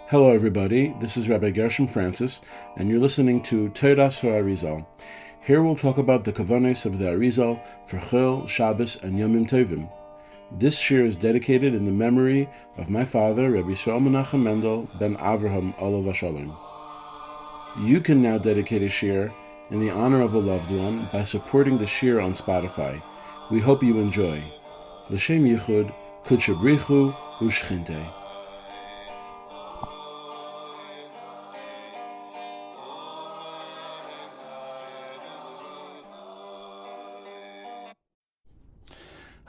Hello everybody, this is Rabbi Gershom Francis, and you're listening to Kabbalah Arizal. Here we'll talk about the kavanos of the Arizal for Chil, Shabbos, and Yomim Tovim. This shir is dedicated in the memory of my father, Rabbi Menachem Mendel ben Avraham Olav Hashalom. You can now dedicate a shir in the honor of a loved one by supporting the shir on Spotify. We hope you enjoy. L'shem yichud, kudshabrichu, u'shchinte.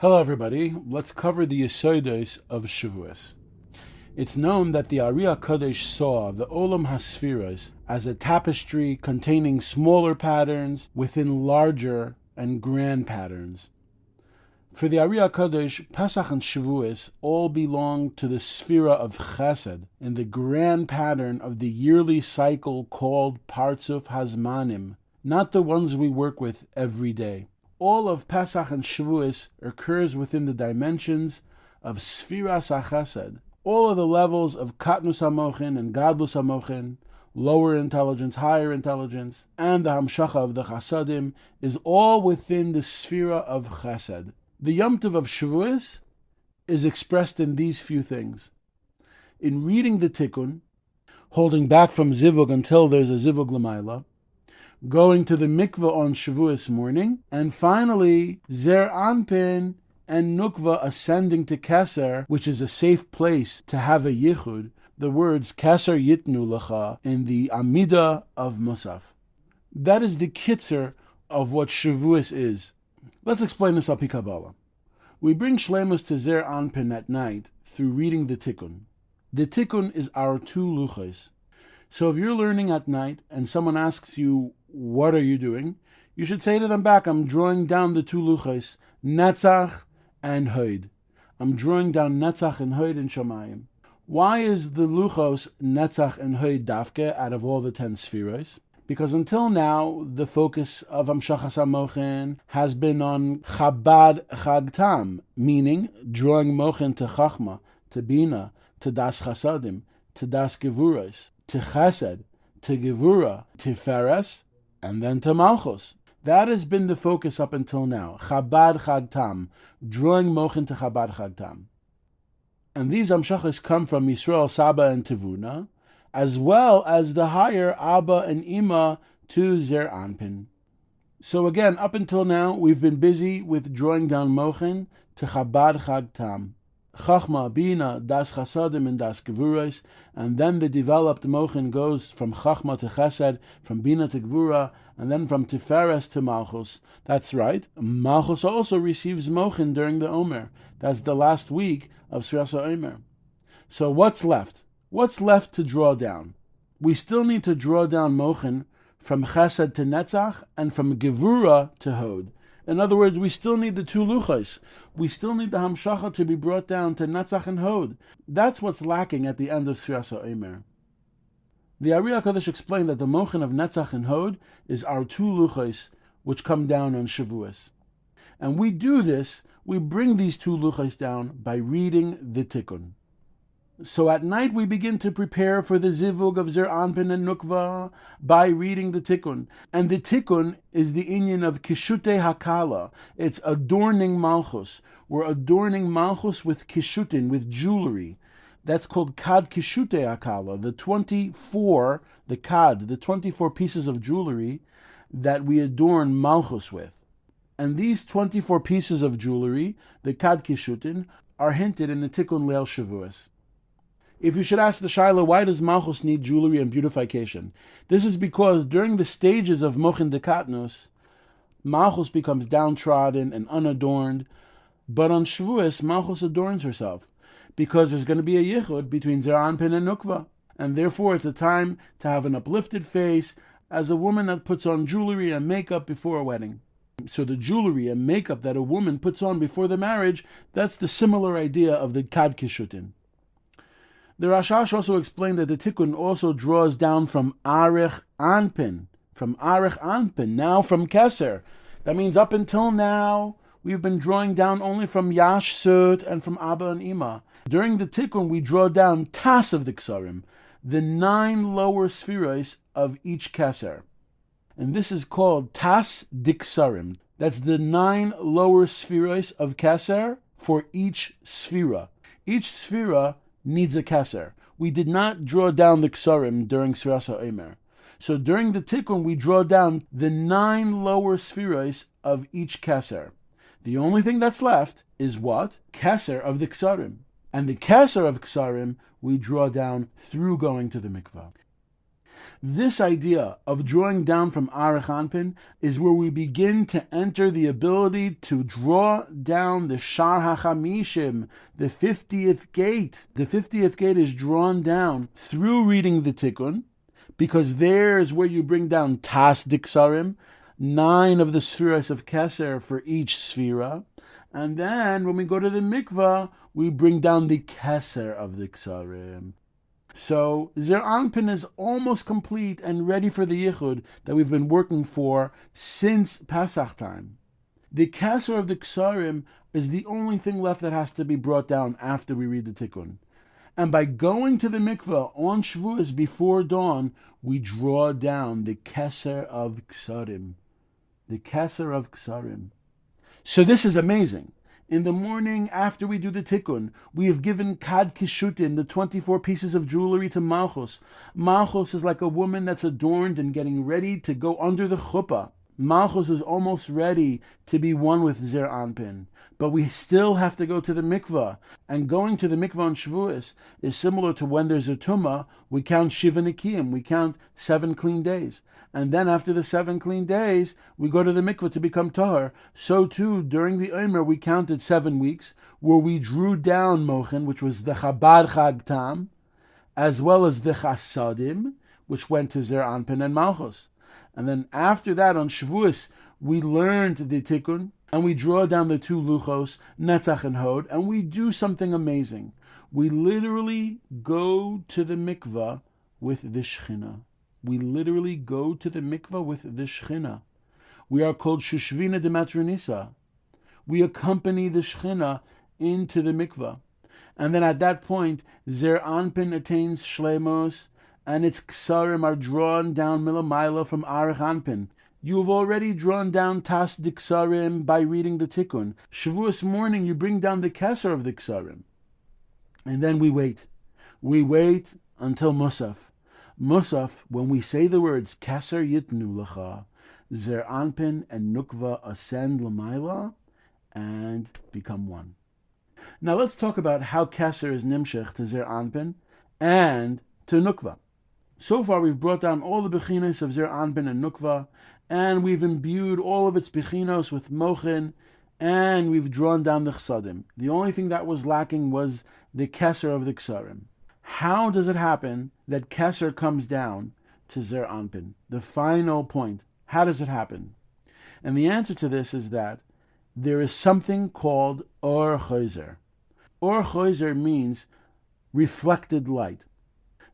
Hello everybody, let's cover the Yesodos of Shavuos. It's known that the Hakadosh saw the Olam HaSfiros as a tapestry containing smaller patterns within larger and grand patterns. For the Hakadosh, Pesach and Shavuos all belong to the Sfira of Chesed in the grand pattern of the yearly cycle called Partzuf Hazmanim, not the ones we work with every day. All of Pesach and Shavuos occurs within the dimensions of Sfiras HaChesed. All of the levels of Katnus HaMochin and Gadlus HaMochin, lower intelligence, higher intelligence, and the Hamshacha of the Chasadim is all within the Sfira of Chesed. The Yom Tov of Shavuos is expressed in these few things. In reading the Tikkun, holding back from Zivug until there's a Zivug L'mayla, going to the mikveh on Shavuos morning, and finally, Zer Anpin and Nukva ascending to Keser, which is a safe place to have a yichud, the words Keser Yitnu Lecha in the Amida of Musaf. That is the kitzer of what Shavuos is. Let's explain this al pi Kabbalah. We bring Shlemus to Zer Anpin at night through reading the Tikkun. The Tikkun is our two luchos. So if you're learning at night and someone asks you, what are you doing? You should say to them back, I'm drawing down the two luchos, Netzach and Hod. I'm drawing down Netzach and Hod in Shamayim. Why is the luchos Netzach and Hod dafke out of all the 10 spheros? Because until now, the focus of Hamshachas HaMochin has been on Chabad Chagtam, meaning drawing Mochin to Chachma, to Bina, to Das Chasadim, to Das Gevuras, to Chesed, to Gevura, to Feres, and then to Malchus. That has been the focus up until now. Chabad Chagtam, drawing Mochin to Chabad Chagtam. And these Amshachas come from Yisrael, Saba, and Tevuna, as well as the higher Abba and Ima to Zer Anpin. So again, up until now, we've been busy with drawing down Mochin to Chabad Chagtam. Chachma, Bina, Das Chasadim, and Das Gevuras, and then the developed Mochin goes from Chachma to Chesed, from Bina to Gevura, and then from Tiferes to Malchus. That's right, Malchus also receives Mochin during the Omer. That's the last week of Sfiras Omer. So what's left? What's left to draw down? We still need to draw down Mochin from Chesed to Netzach, and from Gevura to Hod. In other words, we still need the two luchos. We still need the Hamshacha to be brought down to Netzach and Hod. That's what's lacking at the end of Sfiras Omer. The Ari HaKadosh explained that the Mochin of Netzach and Hod is our two luchos which come down on Shavuos. And we do this, we bring these two luchos down by reading the Tikkun. So at night we begin to prepare for the zivug of Zer Anpin and Nukva by reading the Tikkun. And the Tikkun is the inyan of Kishute Hakala. It's adorning Malchus. We're adorning Malchus with Kishutin, with jewelry. That's called Kad Kishute Hakala, the 24 pieces of jewelry that we adorn Malchus with. And these 24 pieces of jewelry, the Kad Kishutin, are hinted in the Tikkun Leil Shavuos. If you should ask the Shaila, why does Malchus need jewelry and beautification? This is because during the stages of Mochin de Katnos, Malchus becomes downtrodden and unadorned, but on Shavuos, Malchus adorns herself, because there's going to be a yichud between Zer Anpin and Nukva, and therefore it's a time to have an uplifted face as a woman that puts on jewelry and makeup before a wedding. So the jewelry and makeup that a woman puts on before the marriage, that's the similar idea of the Kad Kishutin. The Rashash also explained that the Tikkun also draws down from Arich Anpin, now from Keser. That means up until now, we've been drawing down only from Yash Sut and from Abba and Ima. During the Tikkun, we draw down Tas of the Ksarim. the 9 lower spheros of each keser. And this is called Tas Diksarim. That's the 9 lower spheros of keser for each sphera. Each sphera needs a keser. We did not draw down the ksarim during Sfiras HaOmer. So during the Tikkun, we draw down the 9 lower spheros of each keser. The only thing that's left is what? Keser of the ksarim. And the keser of ksarim we draw down through going to the mikvah. This idea of drawing down from Arich Anpin is where we begin to enter the ability to draw down the Shar HaChamishim, the 50th gate. The 50th gate is drawn down through reading the Tikkun, because there's where you bring down Tas Diksarim, 9 of the spheres of Keser for each sphera. And then when we go to the mikvah, we bring down the Keser of the Ksarim. So Zer Anpin is almost complete and ready for the Yichud that we've been working for since Pesach time. The Keser of the Ksarim is the only thing left that has to be brought down after we read the Tikkun. And by going to the mikveh on Shavuos before dawn, we draw down the Keser of Ksarim. The Keser of Ksarim. So this is amazing. In the morning, after we do the Tikkun, we have given Kad Kishutin, the 24 pieces of jewelry, to Malchus. Malchus is like a woman that's adorned and getting ready to go under the chuppah. Malchus is almost ready to be one with Zer Anpin. But we still have to go to the mikvah. And going to the mikvah on Shavuos is similar to when there's a tumah, we count Shiva Nikiyim, we count 7 clean days. And then after the 7 clean days, we go to the mikvah to become tahor. So too, during the Omer, we counted 7 weeks, where we drew down Mochen, which was the Chabad Chag Tam, as well as the Chasadim, which went to Zer Anpin and Malchus. And then after that, on Shavuos, we learned the Tikkun, and we draw down the 2 Luchos, Netzach and Hod, and we do something amazing. We literally go to the mikvah with the Shechina. We literally go to the mikvah with the Shechina. We are called Shushvina de Matronisa. We accompany the Shechina into the mikvah. And then at that point, Zer Anpin attains Shlemos, and its Ksarim are drawn down Milamayla from Arich Anpin. You have already drawn down Tas Diksarim by reading the Tikkun. Shavuos morning, you bring down the Keser of the Ksarim. And then we wait. We wait until Musaf. Musaf, when we say the words Keser Yitnu Lacha, Zer Anpin and Nukva ascend Lamaila and become one. Now let's talk about how Keser is Nimshech to Zer Anpin and to Nukva. So far we've brought down all the Bechinos of Zer Anpin and Nukva, and we've imbued all of its Bechinos with Mochin, and we've drawn down the Chsadim. The only thing that was lacking was the Keser of the Ksarim. How does it happen that Keser comes down to Zer Anpin? The final point. How does it happen? And the answer to this is that there is something called Or Choizer. Or Choizer means reflected light.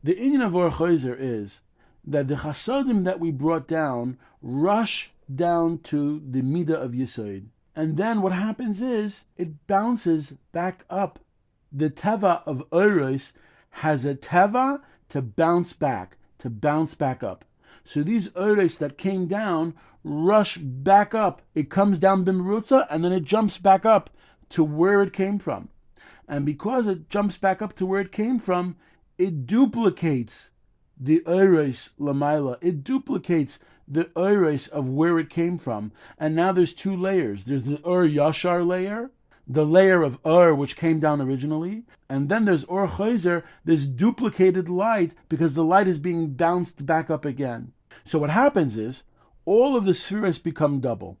The inyan of Or Choizer is that the Chasadim that we brought down rush down to the Midah of Yesod. And then what happens is it bounces back up. The Teva of Oros has a teva to bounce back up. So these Oros that came down rush back up. It comes down b'merutza and then it jumps back up to where it came from. And because it jumps back up to where it came from, it duplicates the Oros Lamaila. It duplicates the Oros of where it came from. And now there's 2 layers. There's the Ur Yashar layer, the layer of Ur which came down originally, and then there's Or Choizer, this duplicated light, because the light is being bounced back up again. So what happens is, all of the spheres become double.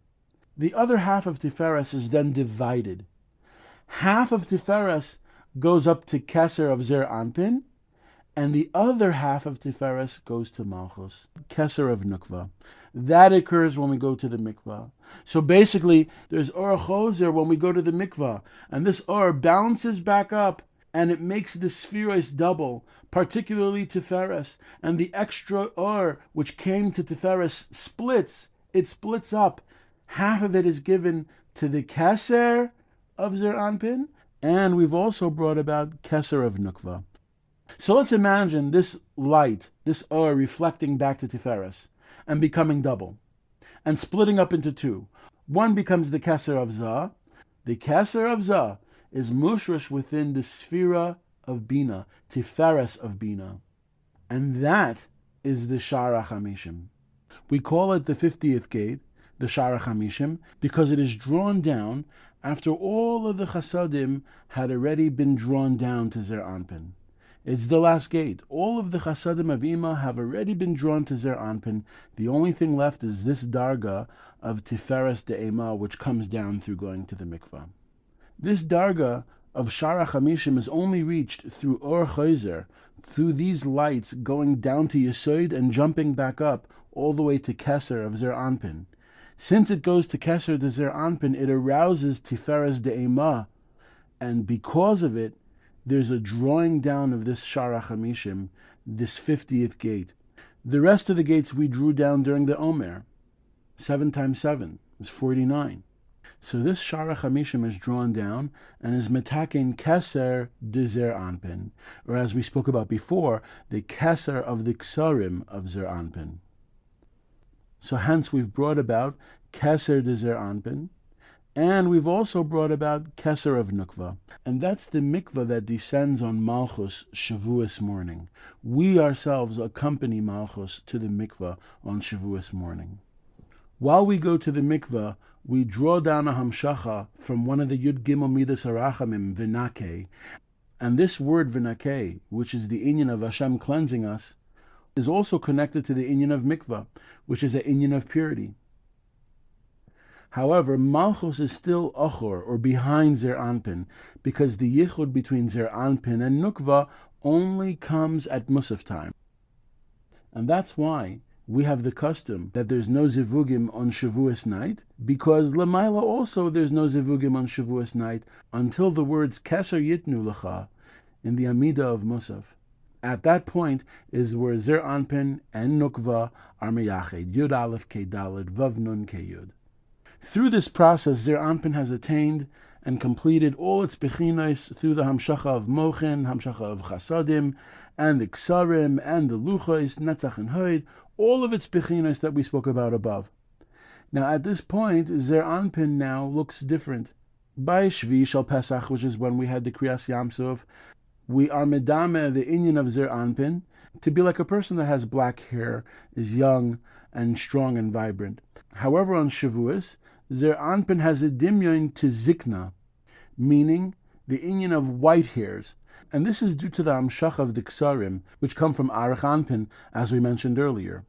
The other half of Tiferes is then divided. Half of Tiferes goes up to Keser of Zer Anpin, and the other half of Tiferes goes to Malchus, Keser of Nukva. That occurs when we go to the mikvah. So basically, there's Or Chozer when we go to the mikvah, and this Or bounces back up, and it makes the spheres double, particularly Tiferes, and the extra Or which came to Tiferes splits. It splits up. Half of it is given to the Keser of Zer Anpin, and we've also brought about Keser of Nukva. So let's imagine this light, this Or reflecting back to Tiferes and becoming double and splitting up into two. One becomes the Keser of Zah. The Keser of Zah is mushrash within the Sphira of Bina, Tiferes of Bina. And that is the Shara Chamishim. We call it the 50th gate, the Shara Chamishim, because it is drawn down after all of the Chasadim had already been drawn down to Zer Anpin. It's the last gate. All of the Chasadim of Ima have already been drawn to Zer Anpin. The only thing left is this Darga of Tiferes De'ema, which comes down through going to the mikvah. This Darga of Shara Chamishim is only reached through Or Chayzer, through these lights going down to Yesod and jumping back up all the way to Keser of Zer Anpin. Since it goes to Keser de Zer Anpin, it arouses Tiferes De'ema, and because of it, there's a drawing down of this Shara Chamishim, this 50th gate. The rest of the gates we drew down during the Omer. 7 times 7 is 49. So this Shara Chamishim is drawn down and is metaken Keser de Zer Anpin, or as we spoke about before, the Keser of the Ksarim of Zer Anpin. So hence we've brought about Keser de Zer Anpin, and we've also brought about Keser of Nukva, and that's the mikvah that descends on Malchus Shavuos morning. We ourselves accompany Malchus to the mikvah on Shavuos morning. While we go to the mikvah, we draw down a hamshacha from one of the Yud Gimel Midas Harachamim, Vinake, and this word Vinake, which is the inyan of Hashem cleansing us, is also connected to the inyan of mikvah, which is an inyan of purity. However, Malchus is still Achor, or behind Zer Anpin, because the yichud between Zer Anpin and Nukva only comes at Musaf time. And that's why we have the custom that there's no zivugim on Shavuos night, because Lamaila also there's no zivugim on Shavuos night until the words Keser Yitnu Lecha in the Amida of Musaf. At that point is where Zer Anpin and Nukva are meyached, Yud Aleph Ke Daled, Vav Nun Ke Yud. Through this process, Zer Anpin has attained and completed all its bechinos through the Hamshacha of Mochen, Hamshacha of Chasadim, and the Ksarim, and the Luchos, Netzach and Hoid, all of its bechinos that we spoke about above. Now at this point, Zer Anpin now looks different. By Shvi Shal Pesach, which is when we had the Kriyas Yamsuf, we are medame the inyan of Zer Anpin to be like a person that has black hair, is young and strong and vibrant. However, on Shavuos, Zer Anpin has a dimyon to Zikna, meaning the inyan of white hairs, and this is due to the Amshach of the Ksarim, which come from Arach Anpin, as we mentioned earlier.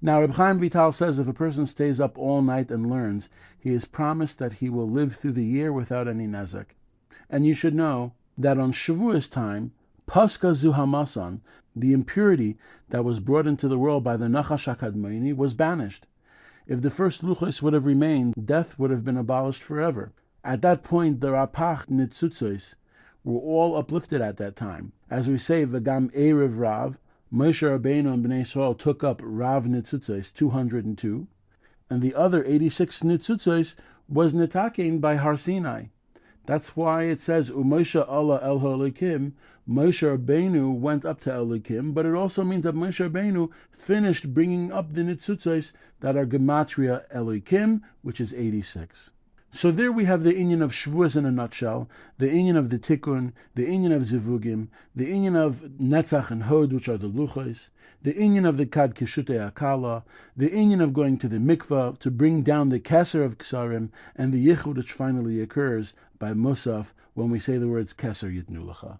Now, Reb Chaim Vital says if a person stays up all night and learns, he is promised that he will live through the year without any nezek. And you should know that on Shavuos time, Paska Zu Hamasan, the impurity that was brought into the world by the Nachash HaKadmoni, was banished. If the first Luchos would have remained, death would have been abolished forever. At that point, the Rapach Nitzutzos were all uplifted at that time. As we say, V'gam Erev Rav, Moshe Rabbeinu and Bnei Yisrael took up Rav Nitzutzos, 202, and the other 86 Nitzutzos was nitaken by Har Sinai. That's why it says, Umoshe Allah El Holikim, Moshe Rabbeinu went up to Elokim, but it also means that Moshe Rabbeinu finished bringing up the Nitzutzos that are Gematria Elokim, which is 86. So there we have the inyan of Shavuos in a nutshell, the inyan of the Tikkun, the inyan of Zivugim, the inyan of Netzach and Hod, which are the Luchos, the inyan of the Kad Kishutei Akala, the inyan of going to the mikvah to bring down the Keser of Ksarim, and the Yichud which finally occurs by Musaf when we say the words Keser Yitnu Lecha.